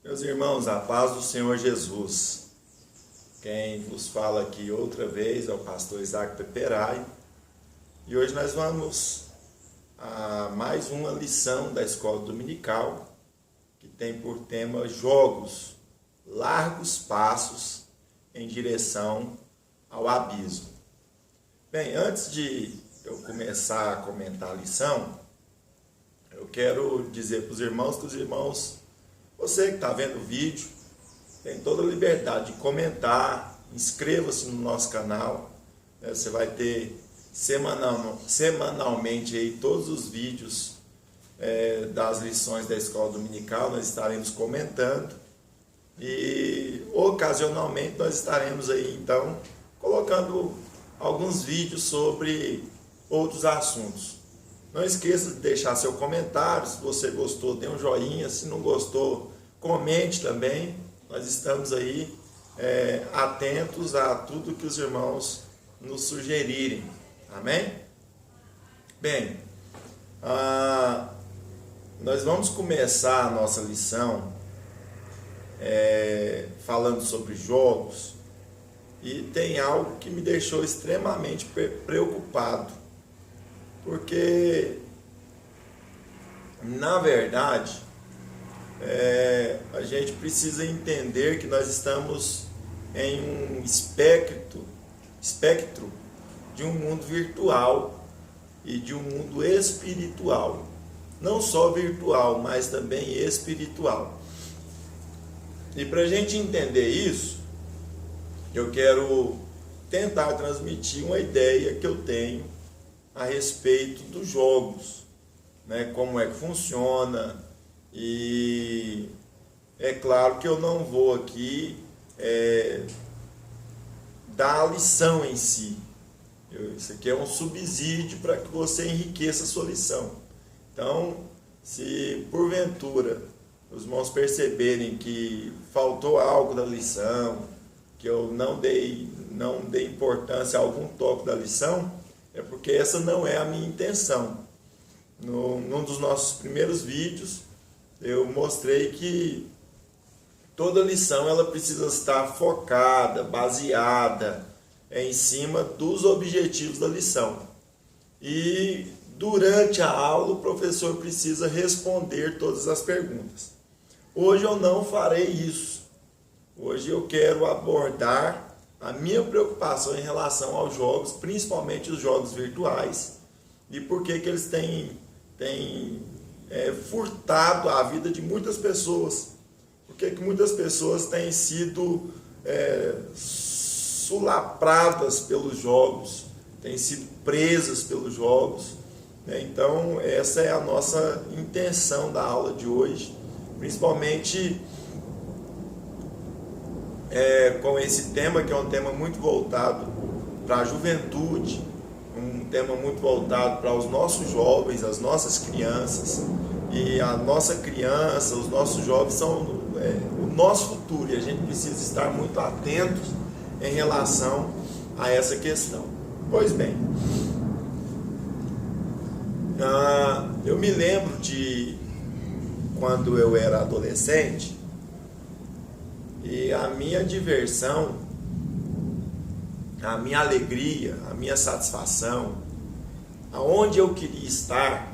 Meus irmãos, a paz do Senhor Jesus. Quem vos fala aqui outra vez é o pastor Isaac Peperai. E hoje nós vamos a mais uma lição da escola dominical, que tem por tema Jogos, largos passos em direção ao abismo. Bem, antes de eu começar a comentar a lição, eu quero dizer para os irmãos que os irmãos, você que está vendo o vídeo, tem toda a liberdade de comentar, inscreva-se no nosso canal, né? Você vai ter semanalmente aí todos os vídeos das lições da escola dominical, nós estaremos comentando e ocasionalmente nós estaremos aí então colocando alguns vídeos sobre outros assuntos. Não esqueça de deixar seu comentário, se você gostou dê um joinha, se não gostou comente também, nós estamos aí atentos a tudo que os irmãos nos sugerirem, amém? Bem, nós vamos começar a nossa lição falando sobre jogos e tem algo que me deixou extremamente preocupado, porque na verdade a gente precisa entender que nós estamos em um espectro de um mundo virtual e de um mundo espiritual, não só virtual, mas também espiritual. E para a gente entender isso, eu quero tentar transmitir uma ideia que eu tenho a respeito dos jogos, né? Como é que funciona. E é claro que eu não vou aqui dar a lição em si. Isso aqui é um subsídio para que você enriqueça a sua lição. Então, se porventura os irmãos perceberem que faltou algo da lição, que eu não dei importância a algum tópico da lição, é porque essa não é a minha intenção. Num dos nossos primeiros vídeos, eu mostrei que toda lição ela precisa estar focada, baseada em cima dos objetivos da lição. E durante a aula o professor precisa responder todas as perguntas. Hoje eu não farei isso. Hoje eu quero abordar a minha preocupação em relação aos jogos, principalmente os jogos virtuais, e por que eles têm furtado a vida de muitas pessoas. Por que muitas pessoas têm sido sulapradas pelos jogos, têm sido presas pelos jogos, né? Então essa é a nossa intenção da aula de hoje, principalmente com esse tema, que é um tema muito voltado para a juventude, um tema muito voltado para os nossos jovens, as nossas crianças. E a nossa criança, os nossos jovens são o nosso futuro, e a gente precisa estar muito atentos em relação a essa questão. Pois bem, eu me lembro de quando eu era adolescente, e a minha diversão, a minha alegria, a minha satisfação, aonde eu queria estar,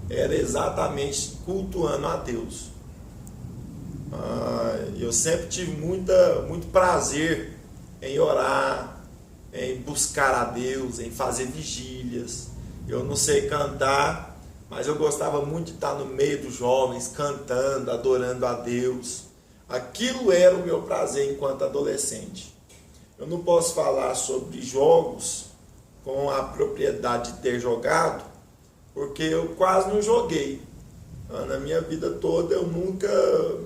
era exatamente cultuando a Deus. Eu sempre tive muito prazer em orar, em buscar a Deus, em fazer vigílias. Eu não sei cantar, mas eu gostava muito de estar no meio dos jovens, cantando, adorando a Deus. Aquilo era o meu prazer enquanto adolescente. Eu não posso falar sobre jogos com a propriedade de ter jogado, porque eu quase não joguei. Na minha vida toda eu nunca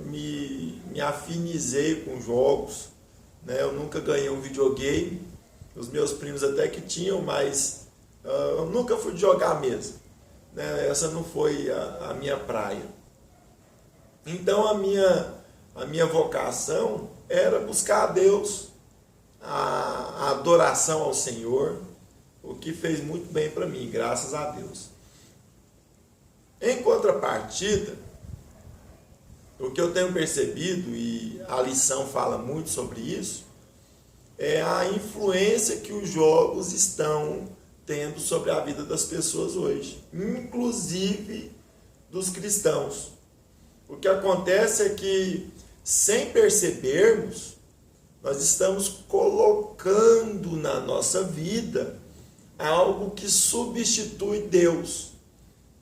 me afinizei com jogos, né? Eu nunca ganhei um videogame. Os meus primos até que tinham, mas eu nunca fui jogar mesmo, né? Essa não foi a minha praia. Então a minha vocação era buscar a Deus, a adoração ao Senhor, o que fez muito bem para mim, graças a Deus. Em contrapartida, O que eu tenho percebido, e a lição fala muito sobre isso, é a influência que os jogos estão tendo sobre a vida das pessoas hoje, inclusive dos cristãos. O que acontece é que, sem percebermos, nós estamos colocando na nossa vida algo que substitui Deus.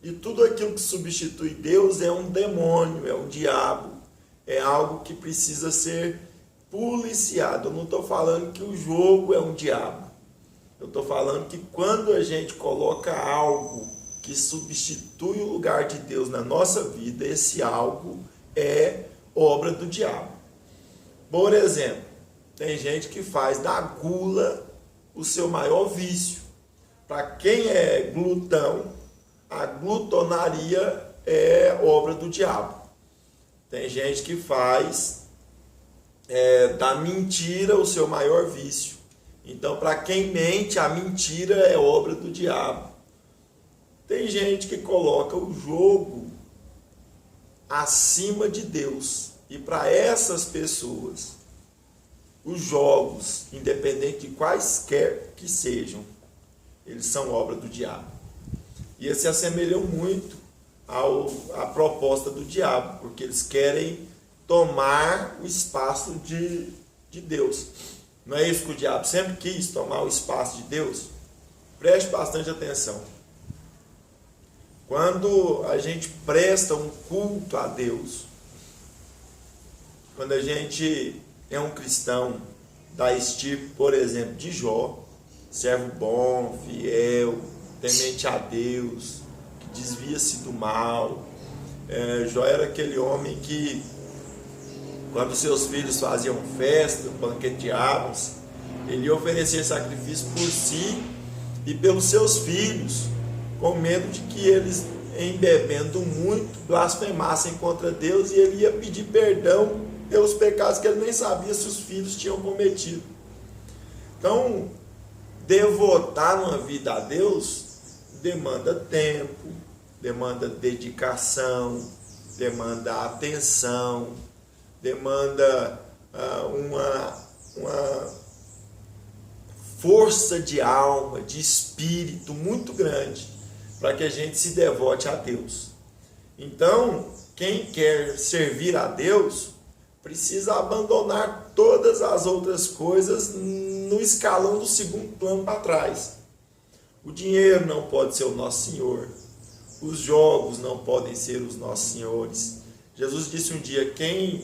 E tudo aquilo que substitui Deus é um demônio, é um diabo, é algo que precisa ser policiado. Eu não estou falando que o jogo é um diabo. Eu estou falando que quando a gente coloca algo que substitui o lugar de Deus na nossa vida, esse algo é obra do diabo. Por exemplo, tem gente que faz da gula o seu maior vício. Para quem é glutão, a glutonaria é obra do diabo. Tem gente que faz da mentira o seu maior vício. Então, para quem mente, a mentira é obra do diabo. Tem gente que coloca o jogo acima de Deus. E para essas pessoas, os jogos, independente de quaisquer que sejam, eles são obra do diabo. E eles se assemelham muito à proposta do diabo, porque eles querem tomar o espaço de Deus. Não é isso que o diabo sempre quis, tomar o espaço de Deus? Preste bastante atenção. Quando a gente presta um culto a Deus, quando a gente é um cristão da estirpe, por exemplo, de Jó, servo bom, fiel, temente a Deus, que desvia-se do mal. Jó era aquele homem que, quando seus filhos faziam festa, banqueteavam, ele ia oferecer sacrifício por si e pelos seus filhos, com medo de que eles, embebendo muito, blasfemassem contra Deus, e ele ia pedir perdão pelos pecados que ele nem sabia se os filhos tinham cometido. Então, devotar uma vida a Deus demanda tempo, demanda dedicação, demanda atenção, demanda uma força de alma, de espírito muito grande para que a gente se devote a Deus. Então, quem quer servir a Deus precisa abandonar todas as outras coisas no escalão do segundo plano para trás. O dinheiro não pode ser o nosso Senhor. Os jogos não podem ser os nossos senhores. Jesus disse um dia: quem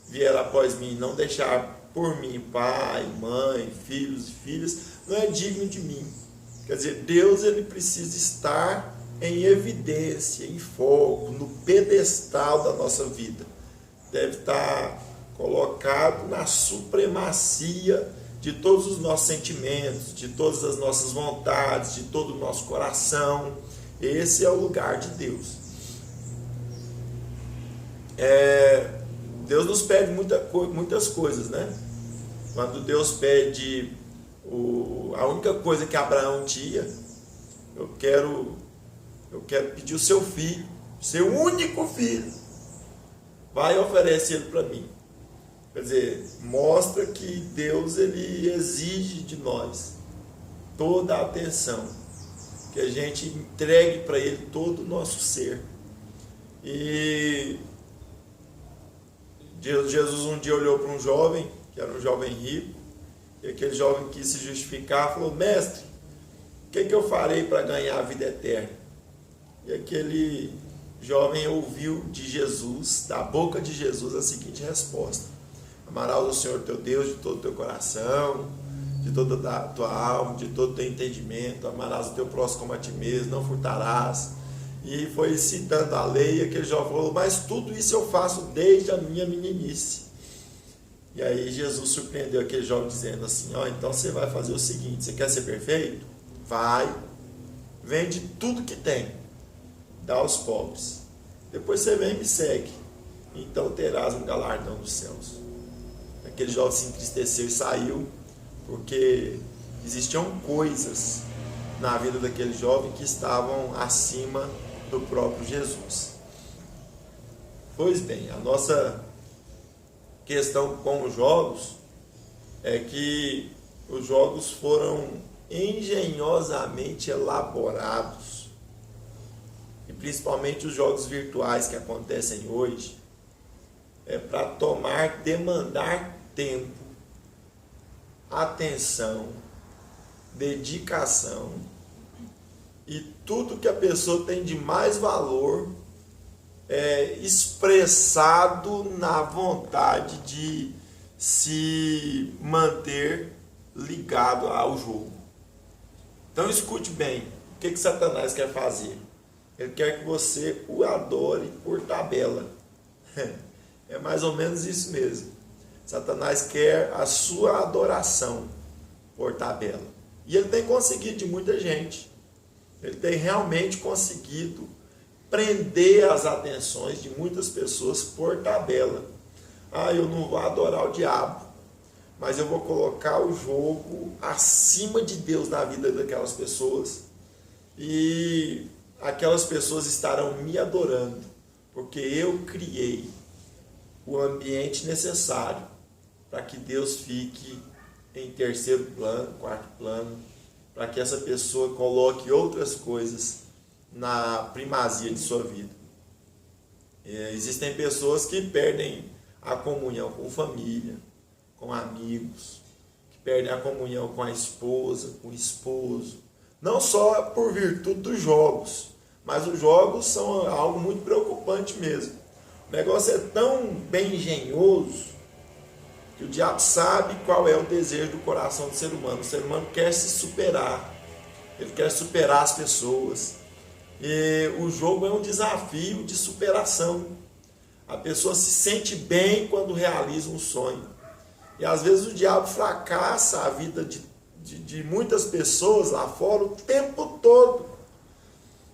vier após mim, não deixar por mim pai, mãe, filhos e filhas, não é digno de mim. Quer dizer, Deus, ele precisa estar em evidência, em foco, no pedestal da nossa vida. Deve estar colocado na supremacia de todos os nossos sentimentos, de todas as nossas vontades, de todo o nosso coração. Esse é o lugar de Deus. Deus nos pede muitas coisas, né? Quando Deus pede a única coisa que Abraão tinha: eu quero pedir o seu filho, seu único filho, vai e oferece ele para mim. Quer dizer, mostra que Deus, ele exige de nós toda a atenção, que a gente entregue para ele todo o nosso ser. E Jesus um dia olhou para um jovem, que era um jovem rico, e aquele jovem quis se justificar, falou: mestre, o que eu farei para ganhar a vida eterna? E aquele jovem ouviu de Jesus, da boca de Jesus, a seguinte resposta: amarás o Senhor teu Deus de todo o teu coração, de toda a tua alma, de todo o teu entendimento, amarás o teu próximo como a ti mesmo, não furtarás. E foi citando a lei, e aquele jovem falou: mas tudo isso eu faço desde a minha meninice. E aí Jesus surpreendeu aquele jovem dizendo assim: então você vai fazer o seguinte, você quer ser perfeito? Vai, vende tudo que tem, dá aos pobres, depois você vem e me segue, então terás um galardão dos céus. Aquele jovem se entristeceu e saiu, porque existiam coisas na vida daquele jovem que estavam acima do próprio Jesus. Pois bem, a nossa questão com os jogos é que os jogos foram engenhosamente elaborados, e principalmente os jogos virtuais que acontecem hoje, para demandar tempo, atenção, dedicação e tudo que a pessoa tem de mais valor expressado na vontade de se manter ligado ao jogo. Então escute bem, o que Satanás quer fazer? Ele quer que você o adore por tabela. É mais ou menos isso mesmo. Satanás quer a sua adoração por tabela. E ele tem conseguido de muita gente. Ele tem realmente conseguido prender as atenções de muitas pessoas por tabela. Eu não vou adorar o diabo, mas eu vou colocar o jogo acima de Deus na vida daquelas pessoas. E aquelas pessoas estarão me adorando, porque eu criei o ambiente necessário para que Deus fique em terceiro plano, quarto plano, para que essa pessoa coloque outras coisas na primazia de sua vida. Existem pessoas que perdem a comunhão com família, com amigos, que perdem a comunhão com a esposa, com o esposo, não só por virtude dos jogos, mas os jogos são algo muito preocupante mesmo. O negócio é tão bem engenhoso que o diabo sabe qual é o desejo do coração do ser humano. O ser humano quer se superar, ele quer superar as pessoas. E o jogo é um desafio de superação. A pessoa se sente bem quando realiza um sonho. E às vezes o diabo fracassa a vida de muitas pessoas lá fora o tempo todo.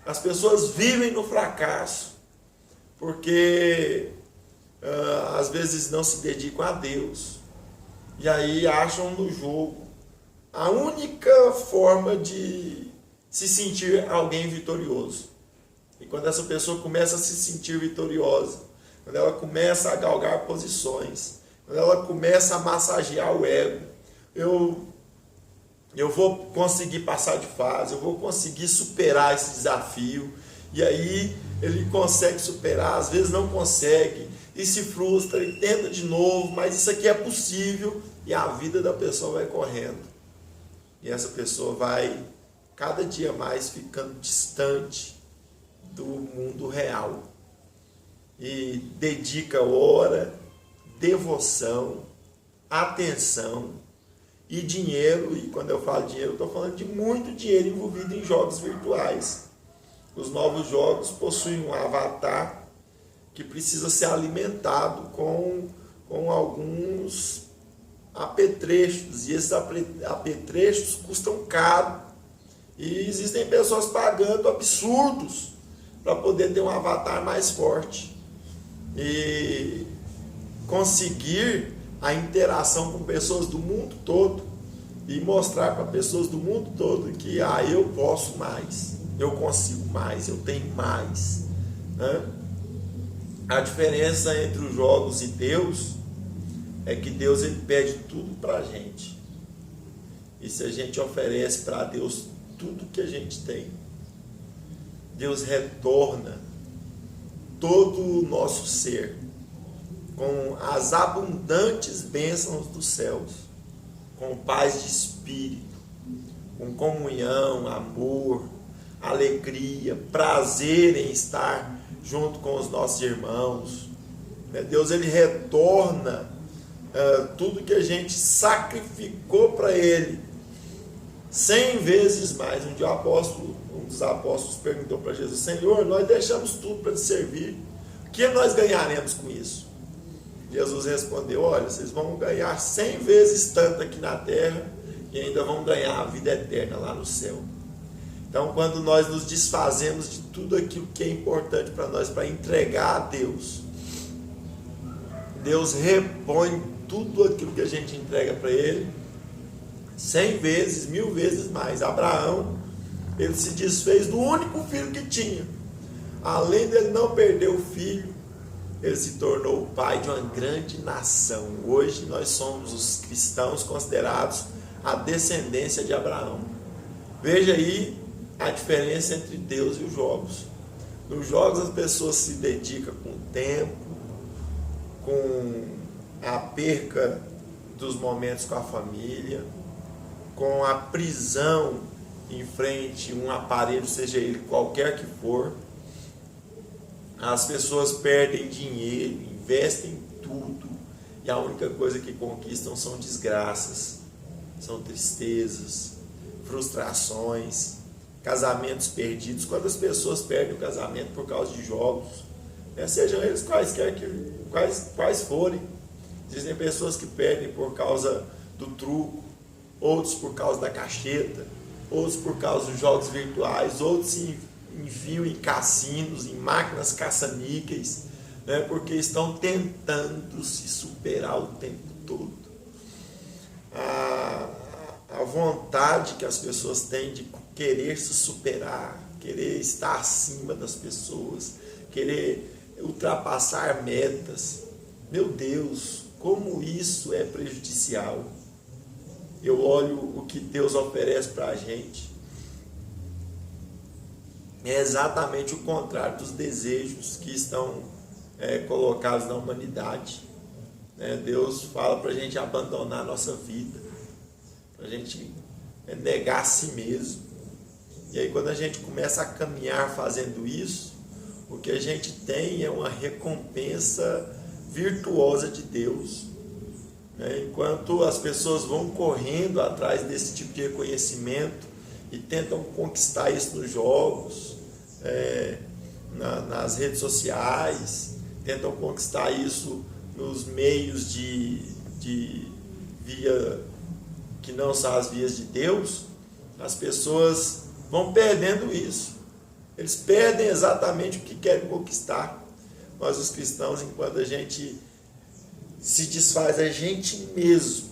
As pessoas vivem no fracasso, porque às vezes não se dedicam a Deus. E aí acham no jogo a única forma de se sentir alguém vitorioso. E quando essa pessoa começa a se sentir vitoriosa, quando ela começa a galgar posições, quando ela começa a massagear o ego, eu vou conseguir passar de fase, eu vou conseguir superar esse desafio. E aí ele consegue superar, às vezes não consegue, e se frustra, e tenta de novo, mas isso aqui é possível, e a vida da pessoa vai correndo. E essa pessoa vai cada dia mais ficando distante do mundo real. E dedica hora, devoção, atenção e dinheiro. E quando eu falo dinheiro, eu estou falando de muito dinheiro envolvido em jogos virtuais. Os novos jogos possuem um avatar que precisa ser alimentado com alguns apetrechos. E esses apetrechos custam caro. E existem pessoas pagando absurdos para poder ter um avatar mais forte e conseguir a interação com pessoas do mundo todo e mostrar para pessoas do mundo todo que eu posso mais, eu consigo mais, eu tenho mais, né? A diferença entre os jogos e Deus é que Deus ele pede tudo para a gente, e se a gente oferece para Deus tudo que a gente tem, Deus retorna todo o nosso ser com as abundantes bênçãos dos céus, com paz de espírito, com comunhão, amor, alegria, prazer em estar junto com os nossos irmãos. Deus ele retorna tudo que a gente sacrificou para Ele 100 vezes mais. Um dos apóstolos perguntou para Jesus: Senhor, nós deixamos tudo para te servir, o que nós ganharemos com isso? Jesus respondeu: olha, vocês vão ganhar 100 vezes tanto aqui na terra e ainda vão ganhar a vida eterna lá no céu. Então, quando nós nos desfazemos de tudo aquilo que é importante para nós, para entregar a Deus, Deus repõe tudo aquilo que a gente entrega para Ele 100 vezes, 1000 vezes mais. Abraão, ele se desfez do único filho que tinha. Além dele não perder o filho, ele se tornou o pai de uma grande nação. Hoje nós somos os cristãos considerados a descendência de Abraão. Veja aí a diferença entre Deus e os jogos. Nos jogos as pessoas se dedicam com o tempo, com a perca dos momentos com a família, com a prisão em frente a um aparelho, seja ele qualquer que for. As pessoas perdem dinheiro, investem tudo, e a única coisa que conquistam são desgraças, são tristezas, frustrações, casamentos perdidos. Quando as pessoas perdem o casamento por causa de jogos, sejam eles quais forem, existem pessoas que perdem por causa do truco, outros por causa da cacheta, outros por causa dos jogos virtuais, outros se enfiam em cassinos, em máquinas caça-níqueis, né, porque estão tentando se superar o tempo todo. A vontade que as pessoas têm de querer se superar, querer estar acima das pessoas, querer ultrapassar metas. Meu Deus, como isso é prejudicial. Eu olho o que Deus oferece para a gente. É exatamente o contrário dos desejos que estão colocados na humanidade. Deus fala para a gente abandonar a nossa vida, para a gente negar a si mesmo. E aí quando a gente começa a caminhar fazendo isso, o que a gente tem é uma recompensa virtuosa de Deus. Enquanto as pessoas vão correndo atrás desse tipo de reconhecimento e tentam conquistar isso nos jogos, nas redes sociais, tentam conquistar isso nos meios de via que não são as vias de Deus, as pessoas vão perdendo isso. Eles perdem exatamente o que querem conquistar. Nós, os cristãos, enquanto a gente se desfaz a gente mesmo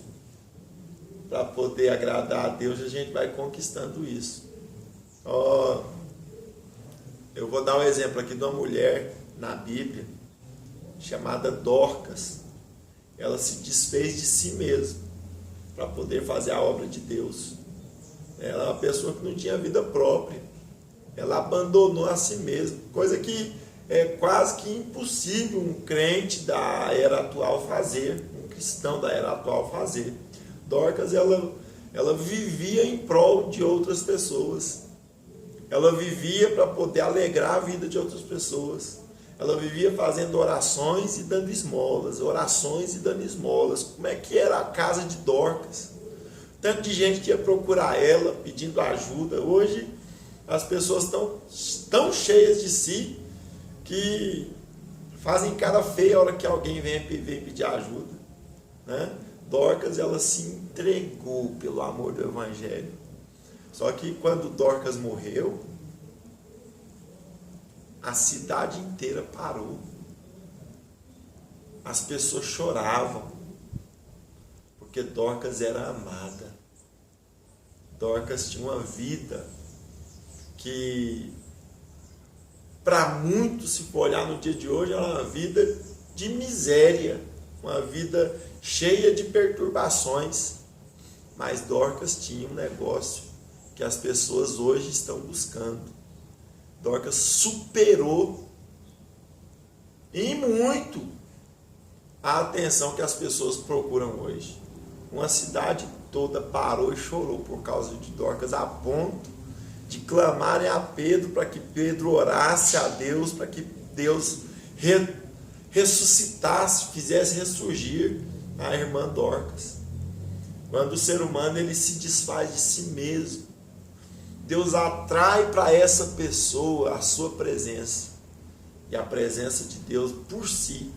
para poder agradar a Deus, a gente vai conquistando isso. Eu vou dar um exemplo aqui de uma mulher na Bíblia chamada Dorcas. Ela se desfez de si mesma para poder fazer a obra de Deus. Ela é uma pessoa que não tinha vida própria. Ela abandonou a si mesma, coisa que é quase que impossível um crente da era atual fazer, um cristão da era atual fazer. Dorcas, ela vivia em prol de outras pessoas. Ela vivia para poder alegrar a vida de outras pessoas. Ela vivia fazendo orações e dando esmolas, orações e dando esmolas. Como é que era a casa de Dorcas? Tanto de gente que ia procurar ela, pedindo ajuda. Hoje, as pessoas estão tão cheias de si que fazem cara feia a hora que alguém vem pedir ajuda. Dorcas, ela se entregou pelo amor do Evangelho. Só que quando Dorcas morreu, a cidade inteira parou. As pessoas choravam, porque Dorcas era amada. Dorcas tinha uma vida que, para muitos, se for olhar no dia de hoje, era uma vida de miséria, uma vida cheia de perturbações. Mas Dorcas tinha um negócio que as pessoas hoje estão buscando. Dorcas superou e muito a atenção que as pessoas procuram hoje. Uma cidade toda parou e chorou por causa de Dorcas, a ponto de clamarem a Pedro para que Pedro orasse a Deus, para que Deus ressuscitasse, fizesse ressurgir a irmã Dorcas. Quando o ser humano ele se desfaz de si mesmo, Deus atrai para essa pessoa a sua presença. E a presença de Deus por si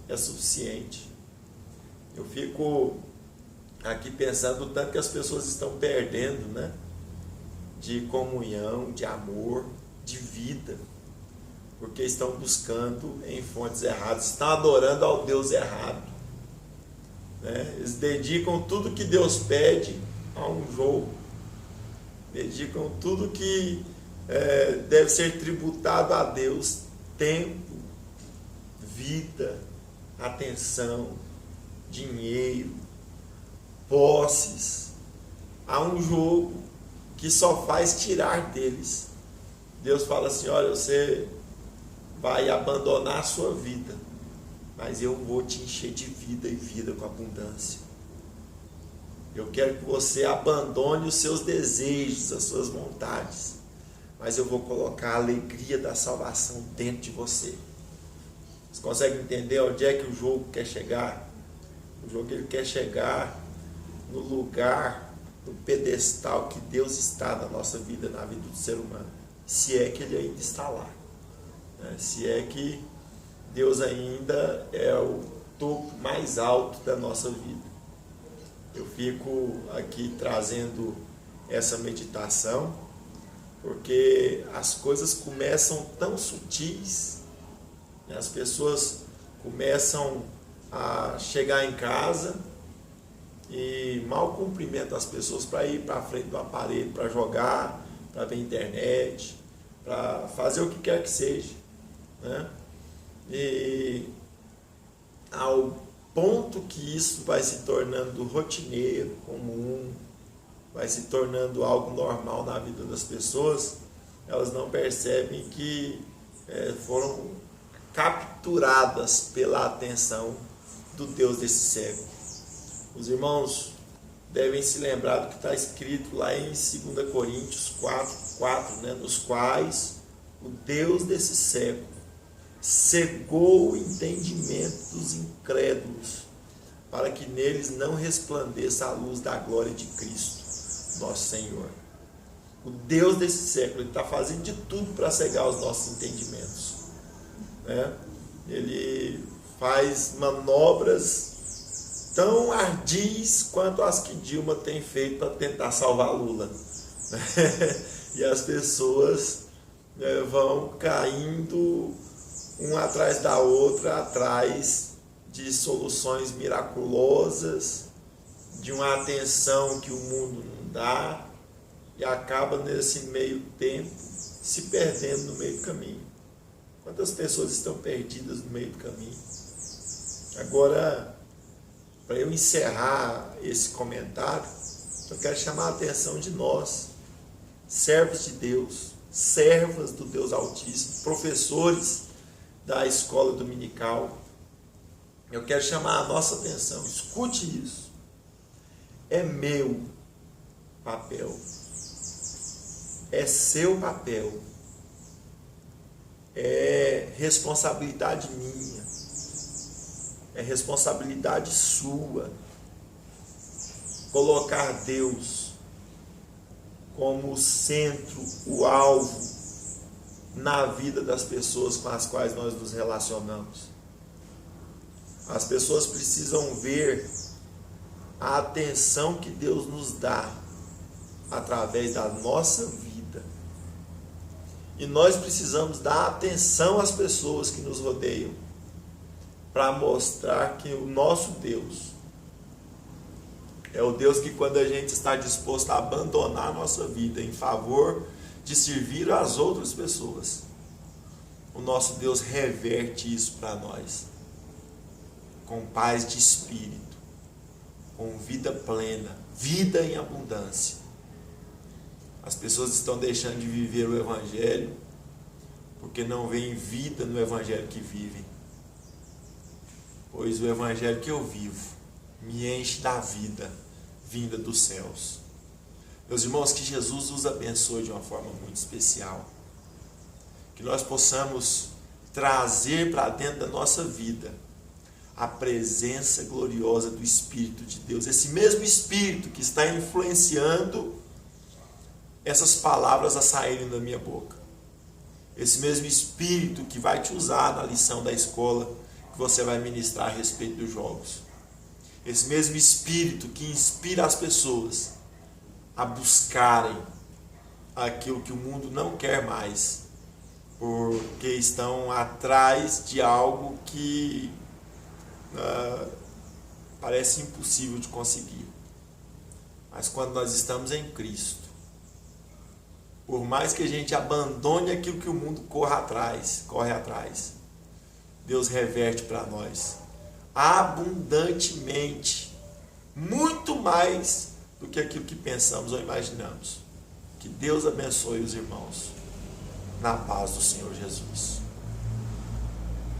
é suficiente. Eu fico aqui pensando o tanto que as pessoas estão perdendo, de comunhão, de amor, de vida, porque estão buscando em fontes erradas, estão adorando ao Deus errado. Eles dedicam tudo que Deus pede a um jogo, dedicam tudo que deve ser tributado a Deus: tempo, vida, atenção, dinheiro, posses, a um jogo que só faz tirar deles. Deus fala assim: olha, você vai abandonar a sua vida, mas eu vou te encher de vida e vida com abundância. Eu quero que você abandone os seus desejos, as suas vontades, mas eu vou colocar a alegria da salvação dentro de você. Você consegue entender onde é que o jogo quer chegar? O jogo ele quer chegar no lugar, no pedestal que Deus está na nossa vida, na vida do ser humano. Se é que ele ainda está lá. Se é que Deus ainda é o topo mais alto da nossa vida. Eu fico aqui trazendo essa meditação, porque as coisas começam tão sutis, as pessoas começam a chegar em casa e mal cumprimentam as pessoas para ir para frente do aparelho, para jogar, para ver internet, para fazer o que quer que seja, né? E ao ponto que isso vai se tornando rotineiro, comum, vai se tornando algo normal na vida das pessoas, elas não percebem que foram capturadas pela atenção do Deus desse século. Os irmãos devem se lembrar do que está escrito lá em 2 Coríntios 4, né, nos quais o Deus desse século cegou o entendimento dos incrédulos, para que neles não resplandeça a luz da glória de Cristo, nosso Senhor. O Deus desse século está fazendo de tudo para cegar os nossos entendimentos, né? Ele faz manobras tão ardis quanto as que Dilma tem feito para tentar salvar Lula. E as pessoas vão caindo uma atrás da outra, atrás de soluções miraculosas, de uma atenção que o mundo não dá, e acaba nesse meio tempo se perdendo no meio do caminho. Quantas pessoas estão perdidas no meio do caminho? Agora, para eu encerrar esse comentário, eu quero chamar a atenção de nós, servos de Deus, servas do Deus Altíssimo, professores da escola dominical. Eu quero chamar a nossa atenção, escute isso. É meu papel, é seu papel, é responsabilidade minha, é responsabilidade sua, colocar Deus como o centro, o alvo na vida das pessoas com as quais nós nos relacionamos. As pessoas precisam ver a atenção que Deus nos dá através da nossa vida. E nós precisamos dar atenção às pessoas que nos rodeiam, para mostrar que o nosso Deus é o Deus que, quando a gente está disposto a abandonar a nossa vida em favor de servir às outras pessoas, o nosso Deus reverte isso para nós com paz de espírito, com vida plena, vida em abundância. As pessoas estão deixando de viver o Evangelho porque não veem vida no Evangelho que vivem. Pois o Evangelho que eu vivo me enche da vida vinda dos céus. Meus irmãos, que Jesus nos abençoe de uma forma muito especial. Que nós possamos trazer para dentro da nossa vida a presença gloriosa do Espírito de Deus. Esse mesmo Espírito que está influenciando essas palavras a saírem da minha boca. Esse mesmo Espírito que vai te usar na lição da escola que você vai ministrar a respeito dos jogos. Esse mesmo Espírito que inspira as pessoas a buscarem aquilo que o mundo não quer mais, porque estão atrás de algo que parece impossível de conseguir. Mas quando nós estamos em Cristo, por mais que a gente abandone aquilo que o mundo corre atrás, Deus reverte para nós abundantemente, muito mais do que aquilo que pensamos ou imaginamos. Que Deus abençoe os irmãos, na paz do Senhor Jesus.